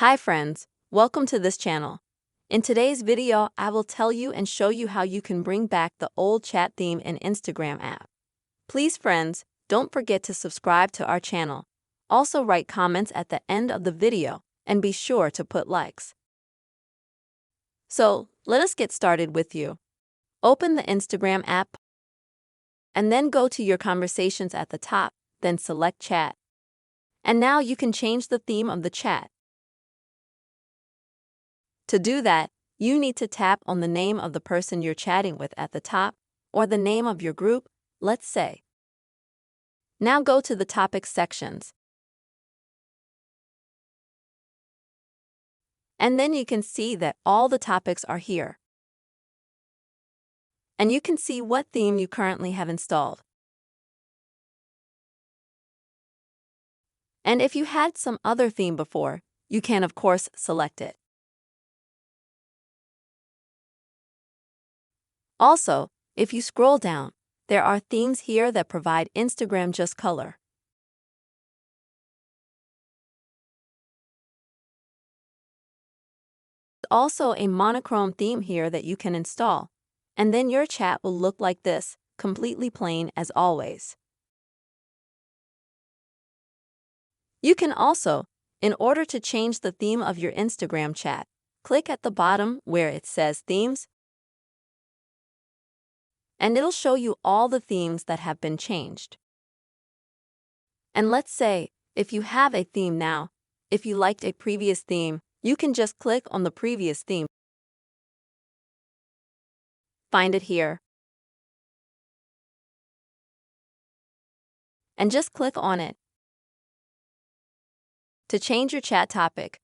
Hi friends, welcome to this channel. In today's video, I will tell you and show you how you can bring back the old chat theme in Instagram app. Please friends, don't forget to subscribe to our channel. Also write comments at the end of the video and be sure to put likes. So, let us get started with you. Open the Instagram app and then go to your conversations at the top, then select chat. And now you can change the theme of the chat. To do that, you need to tap on the name of the person you're chatting with at the top, or the name of your group, let's say. Now go to the topics sections. And then you can see that all the topics are here. And you can see what theme you currently have installed. And if you had some other theme before, you can of course select it. Also, if you scroll down, there are themes here that provide Instagram just color. Also a monochrome theme here that you can install, and then your chat will look like this, completely plain as always. You can also, in order to change the theme of your Instagram chat, click at the bottom where it says Themes, and it'll show you all the themes that have been changed. And let's say, if you have a theme now, if you liked a previous theme, you can just click on the previous theme. Find it here. And just click on it to change your chat topic.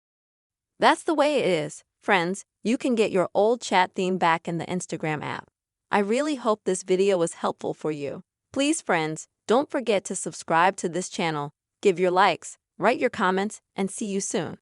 That's the way it is, friends. You can get your old chat theme back in the Instagram app. I really hope this video was helpful for you. Please friends, don't forget to subscribe to this channel, give your likes, write your comments, and see you soon.